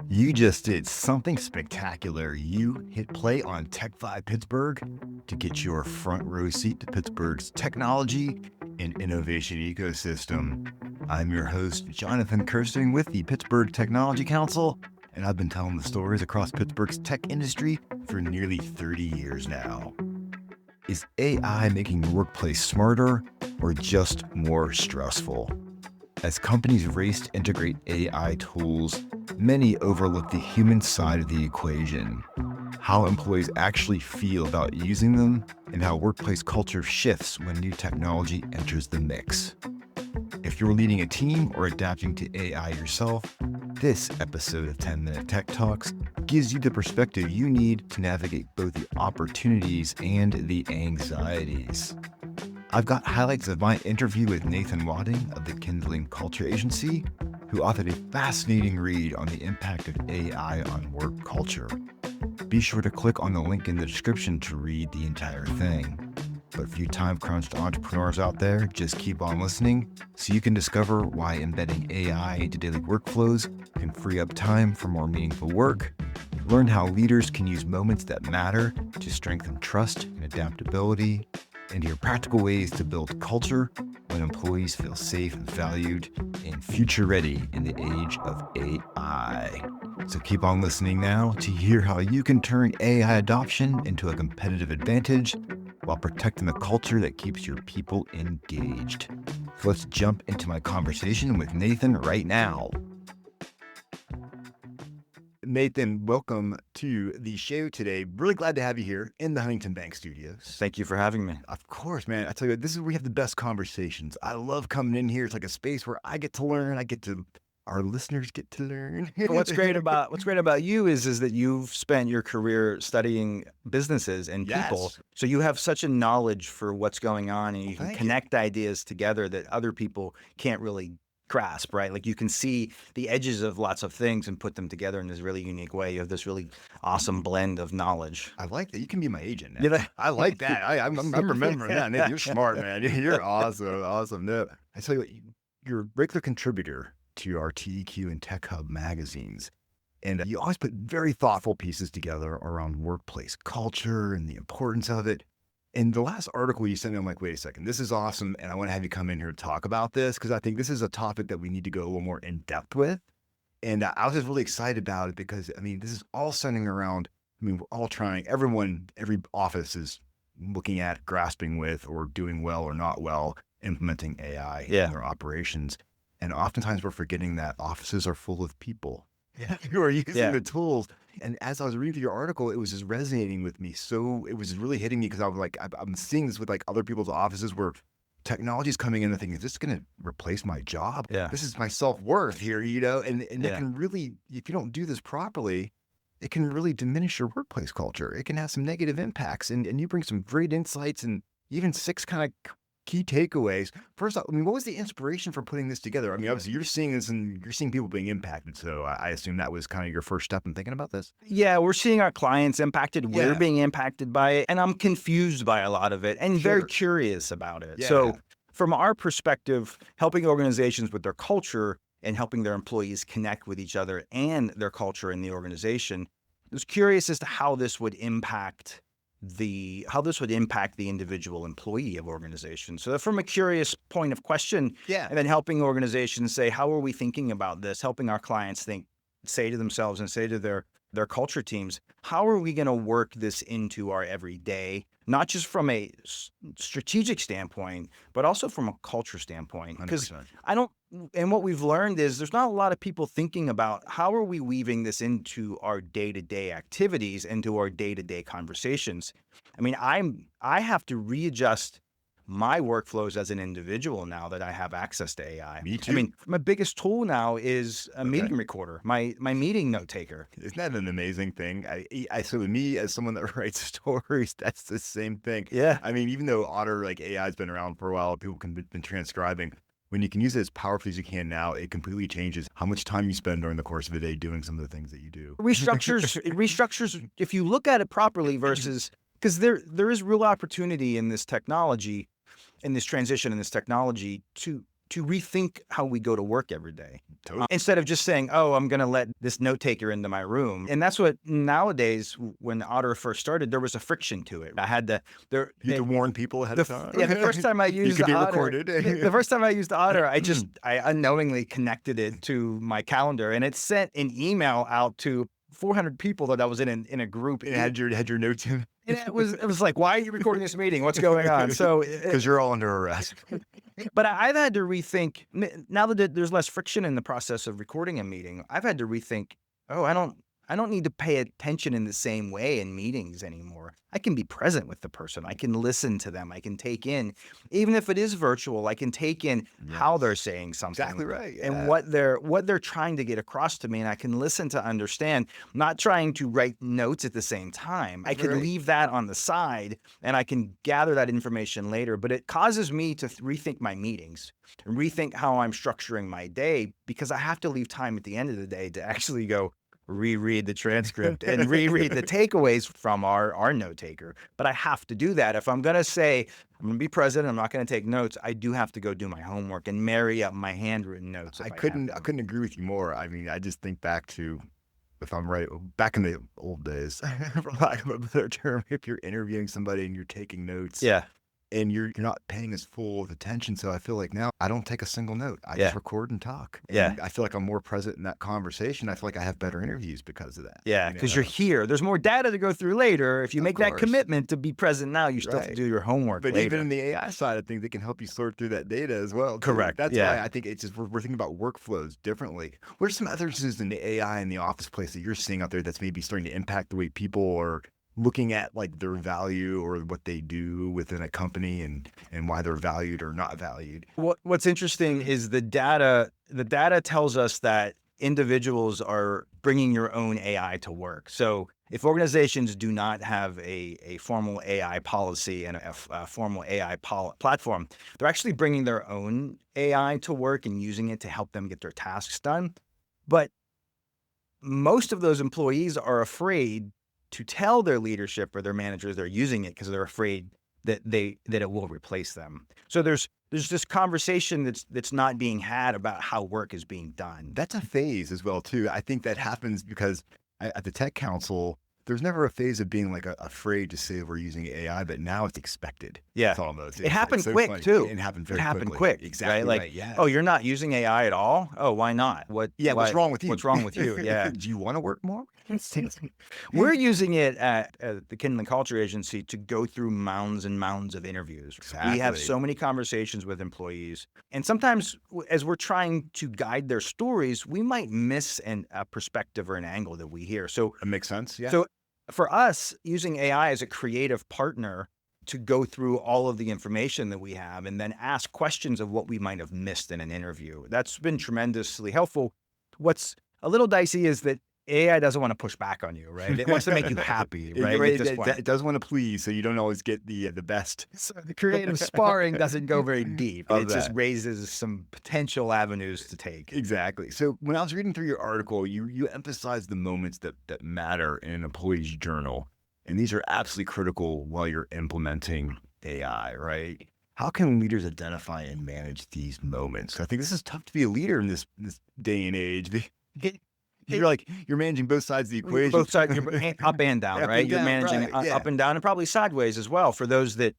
You just did something spectacular. You hit play on Tech 5 Pittsburgh to get your front row seat to Pittsburgh's technology and innovation ecosystem. I'm your host, Jonathan Kirsting with the Pittsburgh Technology Council, and I've been telling the stories across Pittsburgh's tech industry for nearly 30 years now. Is AI making the workplace smarter or just more stressful? As companies race to integrate AI tools, many overlook the human side of the equation, how employees actually feel about using them, and how workplace culture shifts when new technology enters the mix. If you're leading a team or adapting to AI yourself, this episode of 10-Minute Tech Talks gives you the perspective you need to navigate both the opportunities and the anxieties. I've got highlights of my interview with Nathan Wadding of the Kindling Culture Agency, who authored a fascinating read on the impact of AI on work culture. Be sure to click on the link in the description to read the entire thing. But for you time-crunched entrepreneurs out there, just keep on listening so you can discover why embedding AI into daily workflows can free up time for more meaningful work, learn how leaders can use moments that matter to strengthen trust and adaptability, and hear practical ways to build culture when employees feel safe and valued and future-ready in the age of AI. So keep on listening now to hear how you can turn AI adoption into a competitive advantage while protecting the culture that keeps your people engaged. So let's jump into my conversation with Nathan right now. Nathan, welcome to the show today. Really glad to have you here in the Huntington Bank studios. Thank you for having me. Of course, man. I tell you, this is where we have the best conversations. I love coming in here. It's like a space where I get to learn. Our listeners get to learn. What's great about you is that you've spent your career studying businesses and people. Yes. So you have such a knowledge for what's going on, and you can Thank you. connect ideas together that other people can't really grasp, right? Like you can see the edges of lots of things and put them together in this really unique way. You have this really awesome blend of knowledge. I like that. You can be my agent now. You know? I like that. I'm remembering that. Nathan, you're smart, man. You're awesome. Awesome. No, I tell you what, you're a regular contributor to our TEQ and Tech Hub magazines. And you always put very thoughtful pieces together around workplace culture and the importance of it. In the last article you sent me, I'm like, wait a second, this is awesome. And I want to have you come in here to talk about this because I think this is a topic that we need to go a little more in depth with. And I was just really excited about it because, this is all centering around, we're all trying, every office is looking at, grasping with, or doing well or not well, implementing AI in their operations. And oftentimes we're forgetting that offices are full of people who are using the tools. And as I was reading your article, it was just resonating with me. So it was really hitting me because I was like, I'm seeing this with like other people's offices where technology is coming in and thinking, is this going to replace my job? Yeah. This is my self-worth here, and it can really, if you don't do this properly, it can really diminish your workplace culture. It can have some negative impacts. And you bring some great insights and even 6 kind of key takeaways. First off, what was the inspiration for putting this together? Obviously you're seeing this and you're seeing people being impacted. So I assume that was kind of your first step in thinking about this. Yeah, we're seeing our clients impacted. We're being impacted by it. And I'm confused by a lot of it and very curious about it. Yeah. So from our perspective, helping organizations with their culture and helping their employees connect with each other and their culture in the organization, I was curious as to how this would impact the individual employee of organizations. So from a curious point of question, and then helping organizations say, how are we thinking about this? Helping our clients say to themselves and say to their culture teams, how are we going to work this into our everyday, not just from a strategic standpoint, but also from a culture standpoint? Because and what we've learned is there's not a lot of people thinking about how are we weaving this into our day-to-day activities, into our day-to-day conversations. I have to readjust my workflows as an individual now that I have access to AI. Me too. My biggest tool now is a meeting recorder, my meeting note taker. Isn't that an amazing thing? So with me, as someone that writes stories, that's the same thing. Yeah. Even though Otter, like AI has been around for a while, people can been transcribing. When you can use it as powerfully as you can now, it completely changes how much time you spend during the course of a day doing some of the things that you do. It restructures if you look at it properly versus, because there is real opportunity in this technology, in this transition, in this technology to to rethink how we go to work every day. Totally. Instead of just saying, oh, I'm going to let this note taker into my room. And that's what nowadays, when Otter first started, there was a friction to it. I had to, You had to warn people ahead of time. yeah, the first time I used you could be Otter, recorded. the first time I used Otter, I unknowingly connected it to my calendar, and it sent an email out to 400 people that I was in a group. It had your notes in. And it was like, why are you recording this meeting? What's going on? So because you're all under arrest. But I've had to rethink, now that there's less friction in the process of recording a meeting, I've had to rethink, oh, I don't need to pay attention in the same way in meetings anymore. I can be present with the person. I can listen to them. I can take in, even if it is virtual, I can take in how they're saying something. Exactly right. Yeah. And what they're trying to get across to me. And I can listen to understand, not trying to write notes at the same time. I can leave that on the side and I can gather that information later. But it causes me to rethink my meetings and rethink how I'm structuring my day, because I have to leave time at the end of the day to actually go reread the transcript and reread the takeaways from our note taker. But I have to do that. If I'm going to say I'm going to be present, I'm not going to take notes, I do have to go do my homework and marry up my handwritten notes. I couldn't agree with you more. I mean, I just think back to, if I'm right, back in the old days, for lack of a better term, if you're interviewing somebody and you're taking notes. Yeah. And you're not paying as full of attention. So I feel like now I don't take a single note. I just record and talk. And I feel like I'm more present in that conversation. I feel like I have better interviews because of that. Yeah, because you're here. There's more data to go through later. If you make that commitment to be present now, you still have to do your homework But later. even in the AI side of things, it can help you sort through that data as well. Correct. That's why I think it's just we're thinking about workflows differently. What are some other things in the AI in the office place that you're seeing out there that's maybe starting to impact the way people are looking at like their value or what they do within a company and why they're valued or not valued? What's interesting is the data tells us that individuals are bringing your own AI to work. So if organizations do not have a formal AI policy and a formal AI platform, they're actually bringing their own AI to work and using it to help them get their tasks done. But most of those employees are afraid to tell their leadership or their managers they're using it because they're afraid that it will replace them. So there's this conversation that's not being had about how work is being done. That's a phase as well too. I think that happens because at the Tech Council, there's never a phase of being like afraid to say we're using AI, but now it's expected. Yeah. It's almost. It happened quick too. It happened very It happened quickly. quick. Exactly. Right? Like, oh, you're not using AI at all? Oh, why not? What's wrong with you? What's wrong with you? Yeah. Do you want to work more? We're using it at the Kindle Culture Agency to go through mounds and mounds of interviews. Exactly. We have so many conversations with employees. And sometimes as we're trying to guide their stories, we might miss a perspective or an angle that we hear. So It makes sense. Yeah. So for us, using AI as a creative partner to go through all of the information that we have and then ask questions of what we might have missed in an interview, that's been tremendously helpful. What's a little dicey is that AI doesn't want to push back on you, right? It wants to make you happy, right? It does want to please, so you don't always get the best. So the creative sparring doesn't go very deep. Of It just raises some potential avenues to take. Exactly. So when I was reading through your article, you emphasized the moments that matter in an employee's journal. And these are absolutely critical while you're implementing AI, right? How can leaders identify and manage these moments? I think this is tough to be a leader in this day and age. You're managing both sides of the equation. Both sides, you're up and down, Up right? and You're down, managing right, yeah. up and down and probably sideways as well for those that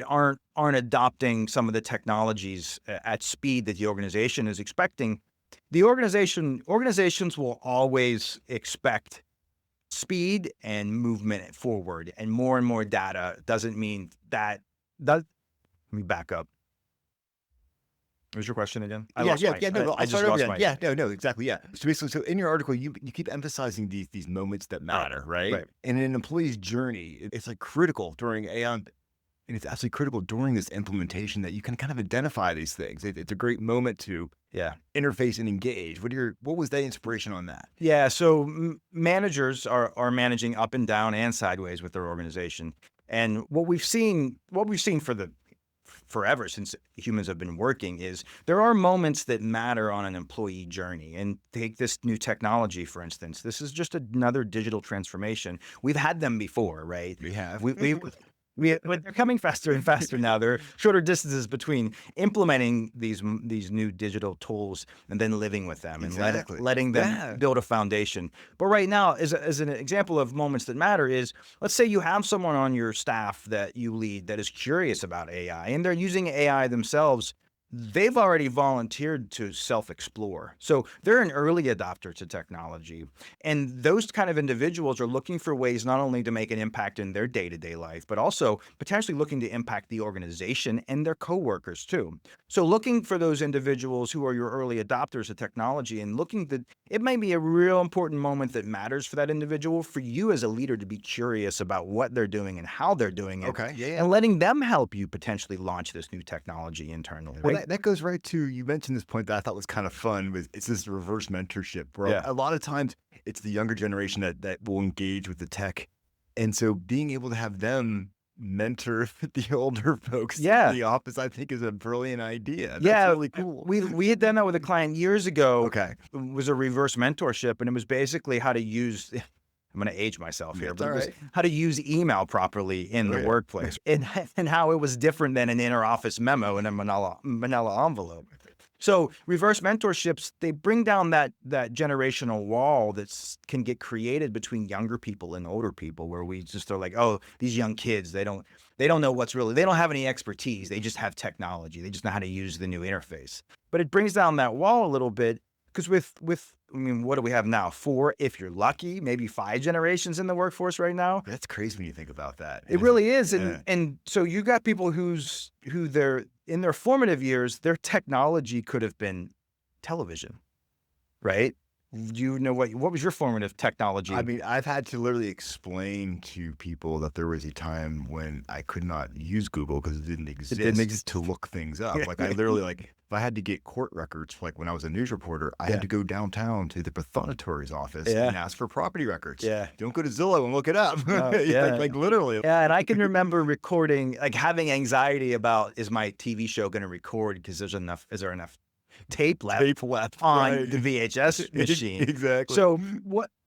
aren't adopting some of the technologies at speed that the organization is expecting. The organizations will always expect speed and movement forward, and more data doesn't mean that. Let me back up. What was your question again? No, I just lost my. Yeah, no, exactly, yeah. So basically, so in your article, you keep emphasizing these moments that matter, right? Right. And in an employee's journey, it's like critical during AI, and it's absolutely critical during this implementation that you can kind of identify these things. It's a great moment to interface and engage. What was that inspiration on that? Yeah, so managers are managing up and down and sideways with their organization, and what we've seen forever since humans have been working is there are moments that matter on an employee journey. And take this new technology, for instance. This is just another digital transformation. We've had them before, right? We have. But they're coming faster and faster now. There are shorter distances between implementing these new digital tools and then living with them and Exactly. letting them Yeah. build a foundation. But right now, as an example of moments that matter is, let's say you have someone on your staff that you lead that is curious about AI and they're using AI themselves. They've already volunteered to self-explore. So they're an early adopter to technology. And those kind of individuals are looking for ways not only to make an impact in their day-to-day life, but also potentially looking to impact the organization and their coworkers too. So looking for those individuals who are your early adopters of technology and looking that it may be a real important moment that matters for that individual, for you as a leader to be curious about what they're doing and how they're doing it, Okay. Yeah. and letting them help you potentially launch this new technology internally. Well, Right? that goes right to, you mentioned this point that I thought was kind of fun, with it's this reverse mentorship, where Yeah. a lot of times it's the younger generation that will engage with the tech. And so being able to have them mentor the older folks Yeah. in the office, I think, is a brilliant idea. That's Yeah, really cool. we had done that with a client years ago. Okay. It was a reverse mentorship, and it was basically how to use. I'm going to age myself here, That's but all it was right. how to use email properly in Oh, the yeah. workplace, and how it was different than an inter-office memo in a manila envelope. So reverse mentorships, they bring down that generational wall that can get created between younger people and older people, where we just are like, oh, these young kids, they don't know what's really, they don't have any expertise. They just have technology. They just know how to use the new interface. But it brings down that wall a little bit, because I mean, what do we have now? 4, if you're lucky, maybe 5 generations in the workforce right now. That's crazy when you think about that. It really is. Yeah. And so you got people who they're in their formative years, their technology could have been television, right? You know, what was your formative technology? I mean, I've had to literally explain to people that there was a time when I could not use Google because it didn't exist to look things up. Like, I literally, like, if I had to get court records, like when I was a news reporter, I had to go downtown to the pathonatory's office and ask for property records. Yeah. Don't go to Zillow and look it up. Yeah. like literally. Yeah, and I can remember recording, like having anxiety about, is my TV show going to record? Because is there enough tape left on right. the VHS machine? Exactly. So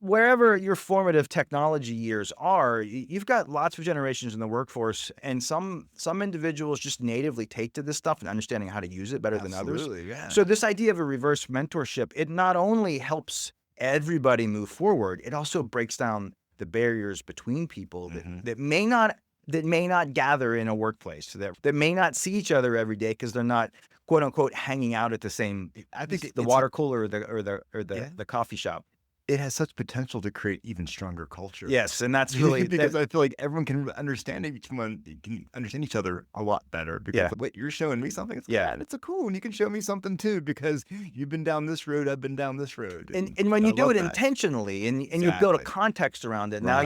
wherever your formative technology years are, you've got lots of generations in the workforce, and some individuals just natively take to this stuff and understanding how to use it better than others. Absolutely, yeah. So this idea of a reverse mentorship, it not only helps everybody move forward, it also breaks down the barriers between people that may not gather in a workplace, that may not see each other every day because they're not, quote unquote, hanging out at the same, I think the water cooler or the coffee shop. it has such potential to create even stronger culture. Yes, and that's really because I feel like everyone can understand each other a lot better. Because wait, you're showing me something. It's it's a cool, and you can show me something too, because you've been down this road, I've been down this road. And when you do it that. intentionally and you build a context around it, now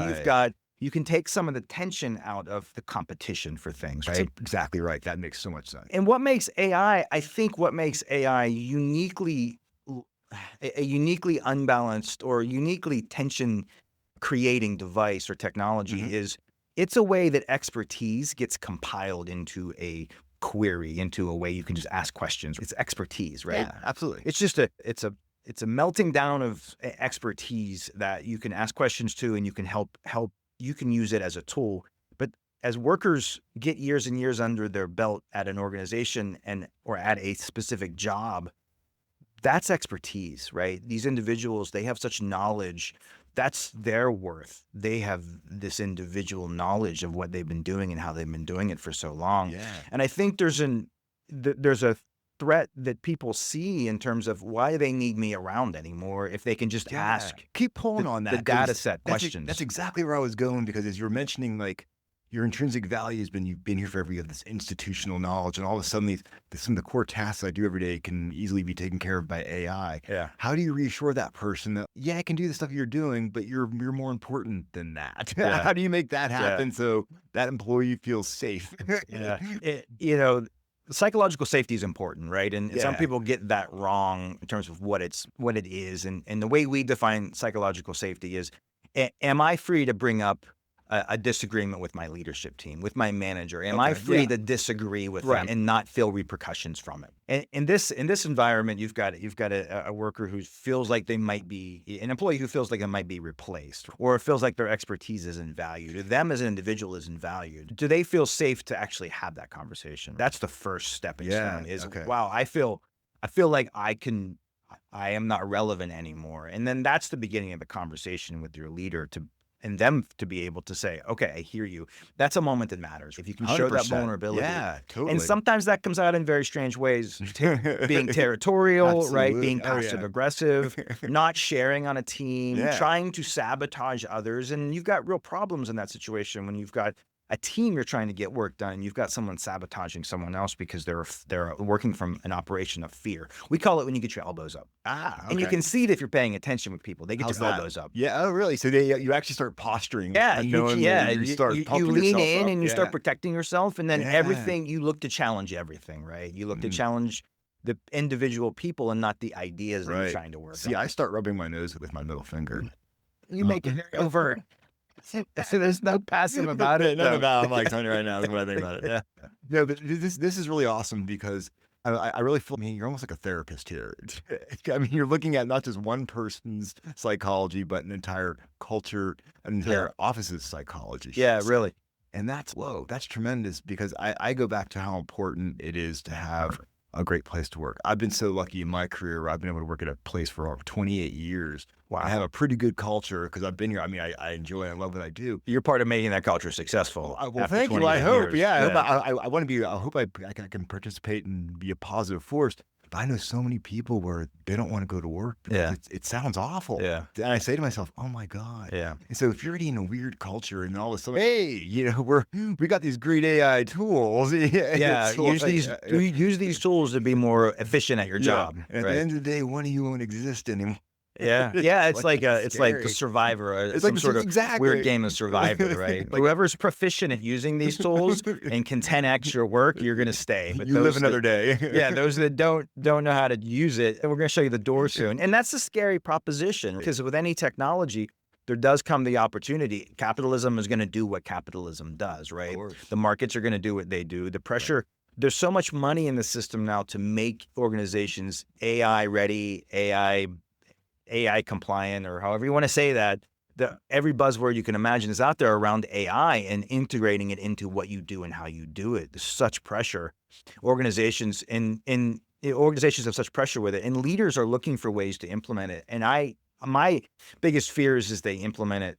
you can take some of the tension out of the competition for things, right? That's exactly right. That makes so much sense. And what makes AI, I think what makes AI uniquely unbalanced or uniquely tension creating device or technology is, it's a way that expertise gets compiled into a query, into a way you can just ask questions. It's expertise, right? Yeah, absolutely. It's just it's a melting down of expertise that you can ask questions to, and you can help you can use it as a tool. But as workers get years and years under their belt at an organization or at a specific job, that's expertise, right? These individuals, they have such knowledge. That's their worth. They have this individual knowledge of what they've been doing and how they've been doing it for so long. Yeah. And I think there's a threat that people see in terms of why they need me around anymore if they can just ask. Keep pulling on that. The data set questions. That's exactly where I was going, because as you're mentioning, like, your intrinsic value has been, you've been here forever, you have this institutional knowledge, and all of a sudden some of the core tasks I do every day can easily be taken care of by AI. Yeah. How do you reassure that person that, I can do the stuff you're doing, but you're more important than that? Yeah. How do you make that happen so that employee feels safe? Psychological safety is important, right? And some people get that wrong in terms of what it is. And the way we define psychological safety is, am I free to bring up a disagreement with my leadership team, with my manager? Am I free to disagree with them and not feel repercussions from it? And in this environment, you've got a worker who feels like they might be an employee who feels like they might be replaced, or feels like their expertise isn't valued, or them as an individual isn't valued. Do they feel safe to actually have that conversation? That's the first stepping stone. Is wow, I feel like I am not relevant anymore. And then that's the beginning of the conversation with your leader and them to be able to say, okay, I hear you. That's a moment that matters. If you can show that 100%. vulnerability. Yeah, totally. And sometimes that comes out in very strange ways, being territorial, right? Being passive aggressive, not sharing on a team, trying to sabotage others. And you've got real problems in that situation when you've got a team you're trying to get work done, and you've got someone sabotaging someone else because they're working from an operation of fear. We call it when you get your elbows up. And you can see it if you're paying attention with people. They get their elbows up. Yeah. Oh, really? So you actually start posturing. You lean in and you start protecting yourself, and then everything you look to challenge everything, right? You look to challenge the individual people and not the ideas that you're trying to work. See, I start rubbing my nose with my middle finger. You make it very overt. There's no passive about it. None about I'm like telling you right now is what I think about it. Yeah. No, but this is really awesome because I really feel, you're almost like a therapist here. I mean, you're looking at not just one person's psychology, but an entire culture, an entire office's psychology. Yeah, really. And that's tremendous because I go back to how important it is to have a great place to work. I've been so lucky in my career where I've been able to work at a place for over 28 years. Wow. I have a pretty good culture because I've been here. I mean, I enjoy and I love what I do. You're part of making that culture successful. Well, thank you. I hope. I want to be, I hope I can participate and be a positive force. But I know so many people where they don't want to go to work. It sounds awful. Yeah. And I say to myself, oh my God. Yeah. And so if you're already in a weird culture and all of a sudden, hey, we got these great AI tools. Use these tools to be more efficient at your job. And at the end of the day, one of you won't exist anymore. Yeah. It's like the Survivor, some sort of weird game of Survivor, right? Whoever's proficient at using these tools and can 10x your work, you're going to stay. But you live another day. Those that don't know how to use it, and we're going to show you the door soon. And that's a scary proposition because with any technology, there does come the opportunity. Capitalism is going to do what capitalism does, right? The markets are going to do what they do. The pressure. There's so much money in the system now to make organizations AI ready, AI compliant, or however you want to say that. Every buzzword you can imagine is out there around AI and integrating it into what you do and how you do it. There's such pressure. Organizations have such pressure with it, and leaders are looking for ways to implement it. And my biggest fear is they implement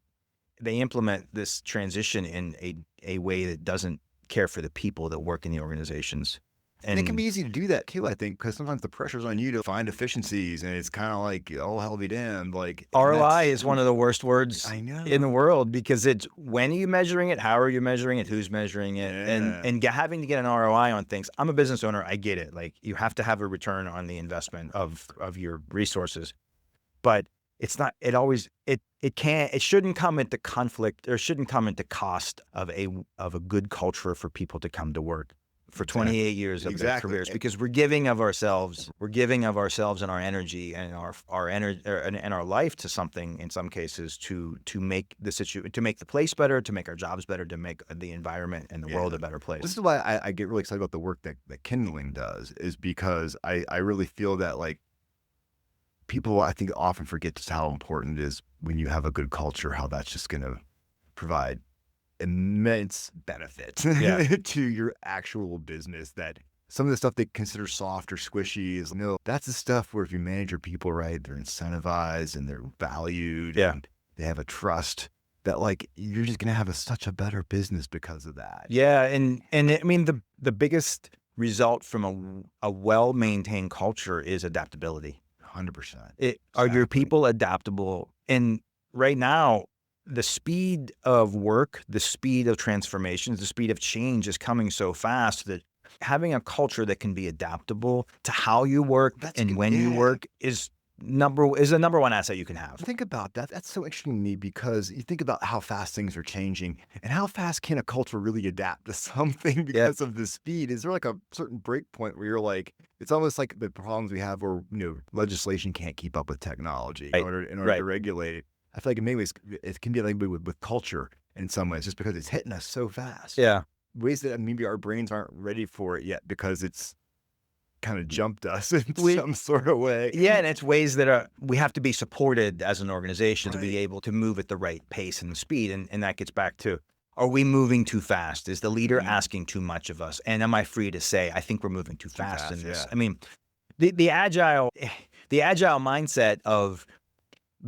this transition in a way that doesn't care for the people that work in the organizations. And it can be easy to do that too, I think, because sometimes the pressure's on you to find efficiencies, and it's kind of like, oh, hell be damned. Like ROI is one of the worst words in the world because it's when are you measuring it, how are you measuring it, who's measuring it, and having to get an ROI on things. I'm a business owner, I get it. Like you have to have a return on the investment of your resources, but it's not. It shouldn't come into conflict, or shouldn't come into cost of a good culture for people to come to work. For 28 years of their careers, because we're giving of ourselves and our energy and our energy and our life to something in some cases to make the place better, to make our jobs better, to make the environment and the world a better place. This is why I get really excited about the work that Kindling does, is because I really feel that like people I think often forget just how important it is when you have a good culture, how that's just going to provide immense benefit to your actual business. That some of the stuff they consider soft or squishy is that's the stuff where if you manage your people right, they're incentivized and they're valued and they have a trust that like you're just gonna have such a better business because of that. And I mean the biggest result from a well-maintained culture is adaptability. 100%. Are your people adaptable? And right now, the speed of work, the speed of transformations, the speed of change is coming so fast that having a culture that can be adaptable to how you work you work is the number one asset you can have. Think about that. That's so interesting to me because you think about how fast things are changing and how fast can a culture really adapt to something because of the speed. Is there like a certain break point where you're like, it's almost like the problems we have where, legislation can't keep up with technology in order to regulate it. I feel like in many ways it can be like with culture. in some ways, just because it's hitting us so fast. Yeah. Ways that maybe our brains aren't ready for it yet because it's kind of jumped us in some sort of way. Yeah, and it's ways that we have to be supported as an organization to be able to move at the right pace and speed. And that gets back to, are we moving too fast? Is the leader asking too much of us? And am I free to say, I think we're moving too fast in this? Yeah. I mean, the agile mindset of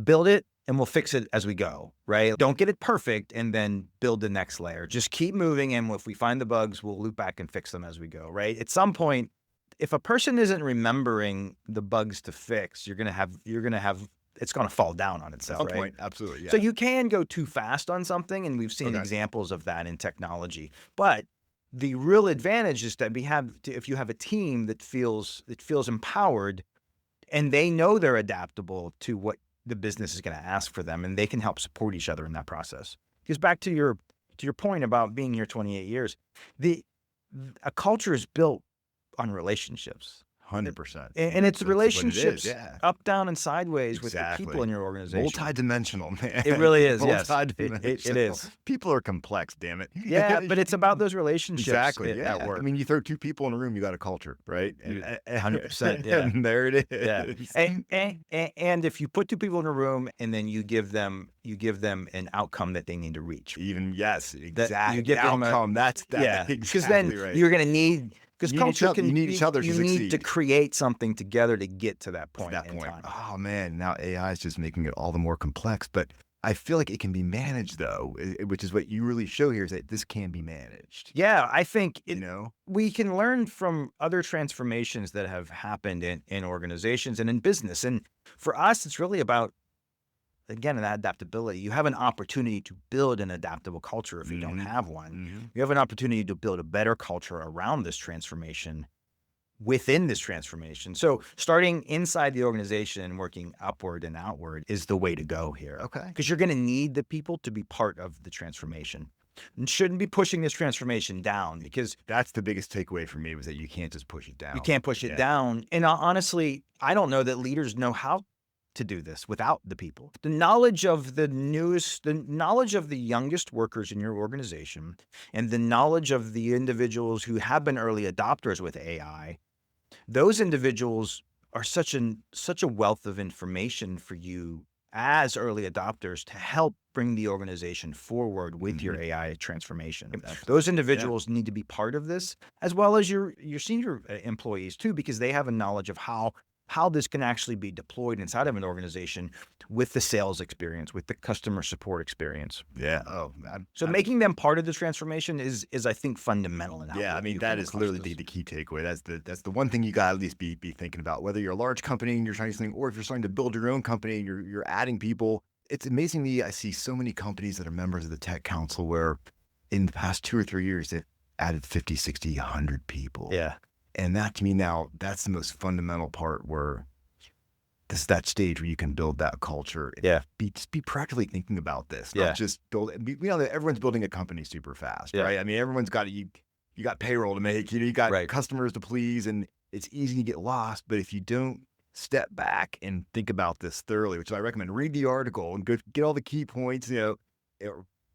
build it and we'll fix it as we go, right? Don't get it perfect and then build the next layer. Just keep moving, and if we find the bugs, we'll loop back and fix them as we go, right? At some point, if a person isn't remembering the bugs to fix, it's going to fall down on itself, right? Point, absolutely. Yeah. So you can go too fast on something, and we've seen examples of that in technology. But the real advantage is that if you have a team that feels empowered, and they know they're adaptable to what the business is going to ask for them, and they can help support each other in that process. Because back to your point about being here 28 years, a culture is built on relationships. 100%. And it's relationships up, down, and sideways with the people in your organization. Multidimensional, man. It really is, yes. Multidimensional. It is. People are complex, damn it. Yeah, but it's about those relationships at work. I mean, you throw two people in a room, you got a culture, right? 100%, yeah. And there it is. Yeah. And if you put two people in a room and then you give them an outcome that they need to reach. Exactly. You get them outcome. That's because exactly then right. you're going to need. Because culture you need each other to succeed. You need to create something together to get to that point. Time. Oh man, now AI is just making it all the more complex. But I feel like it can be managed, though, which is what you really show here, is that this can be managed. Yeah, I think we can learn from other transformations that have happened in organizations and in business. And for us, it's really about, again, an adaptability. You have an opportunity to build an adaptable culture if you don't have one. You have an opportunity to build a better culture around this transformation, within this transformation. So starting inside the organization and working upward and outward is the way to go here. Okay. Because you're going to need the people to be part of the transformation. And shouldn't be pushing this transformation down, because that's the biggest takeaway for me, was that you can't just push it down. You can't push it down. And honestly, I don't know that leaders know how to do this without the people. The knowledge of the youngest workers in your organization, and the knowledge of the individuals who have been early adopters with AI, those individuals are such a wealth of information for you as early adopters to help bring the organization forward with your AI transformation. Those individuals need to be part of this, as well as your senior employees too, because they have a knowledge of how this can actually be deployed inside of an organization with the sales experience, with the customer support experience. Yeah. So making them part of the transformation is I think, fundamental. I mean, that is literally the key takeaway. That's the one thing you got to at least be thinking about, whether you're a large company and you're trying to think, or if you're starting to build your own company and you're adding people. It's amazing to me. I see so many companies that are members of the Tech Council where in the past 2 or 3 years, they've added 50, 60, 100 people. Yeah. And that, to me now, that's the most fundamental part, where this is that stage where you can build that culture. Yeah. Just be practically thinking about this. Not just build it. We know that everyone's building a company super fast, right? I mean, everyone's got you got payroll to make, you got customers to please, and it's easy to get lost. But if you don't step back and think about this thoroughly, which I recommend, read the article and get all the key points, or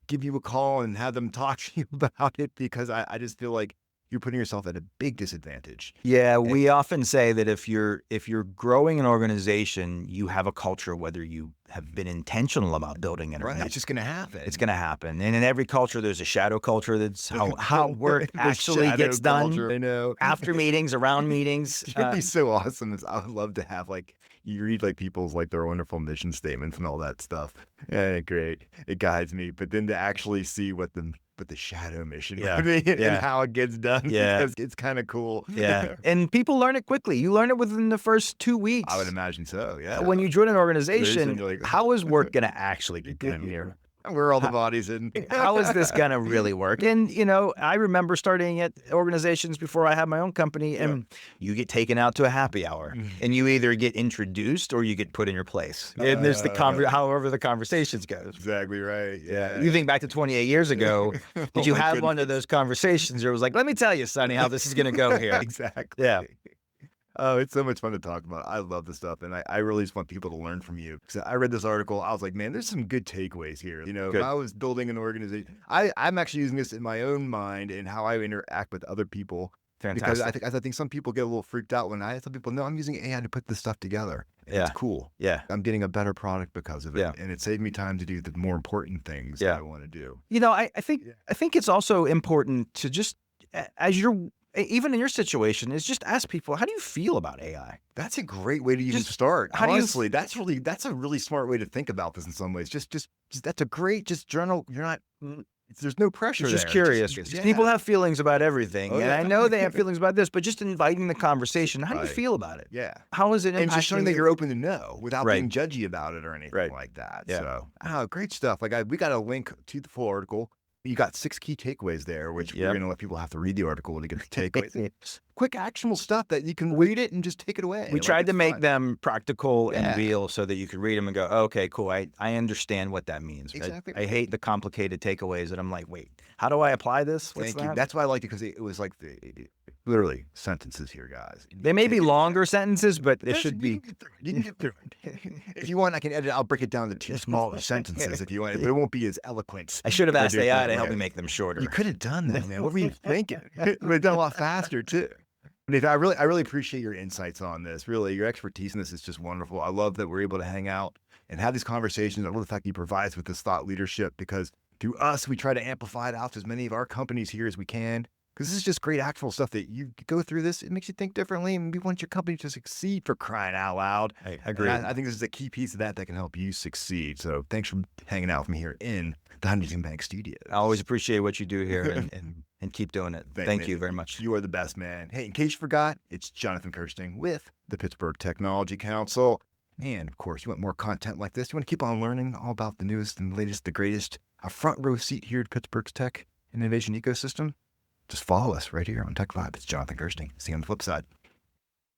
give you a call and have them talk to you about it, because I just feel like you're putting yourself at a big disadvantage. Yeah, we often say that if you're growing an organization, you have a culture, whether you have been intentional about building it or not. It's just going to happen. It's going to happen. And in every culture, there's a shadow culture. That's how work actually gets done. I know. After meetings, around meetings. It'd be so awesome. I would love to have, you read people's their wonderful mission statements and all that stuff. Yeah, great. It guides me. But then to actually see what the shadow mission and how it gets done. Yeah. It's kind of cool. Yeah. And people learn it quickly. You learn it within the first 2 weeks. I would imagine so. Yeah. When you join an organization, how is work going to actually get done here? Where are all the bodies in? How is this going to really work? And, I remember starting at organizations before I had my own company, and you get taken out to a happy hour, and you either get introduced or you get put in your place. And there's however the conversations goes. Exactly right. Yeah. You think back to 28 years ago, did you have one of those conversations where it was like, let me tell you, Sonny, how this is going to go here? Exactly. Yeah. Oh, it's so much fun to talk about. I love this stuff, and I really just want people to learn from you. Because I read this article, I was like, man, there's some good takeaways here. You know, if Good. I was building an organization, I'm actually using this in my own mind and how I interact with other people. Because Fantastic. I think some people get a little freaked out when I tell people, no, I'm using AI to put this stuff together. And it's Yeah. cool. Yeah. I'm getting a better product because of it, Yeah. and it saved me time to do the more important things that Yeah. I want to do. You know, I think Yeah. I think it's also important to just as you're even in your situation is just ask people, how do you feel about AI? That's a great way to even Just start. how do you Honestly, that's a really smart way to think about this in some ways. Just that's a great just journal. You're not there's no pressure just there. curious. Just People yeah. have feelings about everything, Oh, and yeah. I know they have feelings about this, but just inviting the conversation. How do you Right. feel about it? Yeah. How is it And just showing impacting that you? you're open to know without Right. being judgy about it or anything Right. like that. Yeah. So, great stuff. Like we got a link to the full article. You got 6 key takeaways there, which we're Yep. going to let people have to read the article to get the takeaways. Quick, actionable stuff that you can read it and just take it away. We Like, tried to it's make fun. them practical Yeah. and real so that you could read them and go, okay, cool. I understand what that means. Exactly I right. hate the complicated takeaways that I'm like, wait, how do I apply this? What's Thank you. that? That's why I liked it because it was like literally sentences here, guys. They may be longer sentences, but it Yes, should you be. can get through it. You can get through it. If you want, I can edit. I'll break it down to 2 smaller sentences if you want, but it won't be as eloquent. I should have or asked AI to different. help me make them shorter. You could have done that, man. What were you thinking? It would have done a lot faster too. But I really appreciate your insights on this. Really, your expertise in this is just wonderful. I love that we're able to hang out and have these conversations. I love the fact that you provide us with this thought leadership because through us, we try to amplify it out to as many of our companies here as we can. Because this is just great actual stuff that you go through this. It makes you think differently, and we want your company to succeed for crying out loud. I And agree. I think this is a key piece of that can help you succeed. So thanks for hanging out with me here in the Huntington Bank Studios. I always appreciate what you do here and keep doing it. Thank you very much. You are the best, man. Hey, in case you forgot, it's Jonathan Kirsting with the Pittsburgh Technology Council. And of course, you want more content like this. You want to keep on learning all about the newest and latest, the greatest, a front row seat here at Pittsburgh's tech and innovation ecosystem. Just follow us right here on Tech Vibe. It's Jonathan Kirsting. See you on the flip side.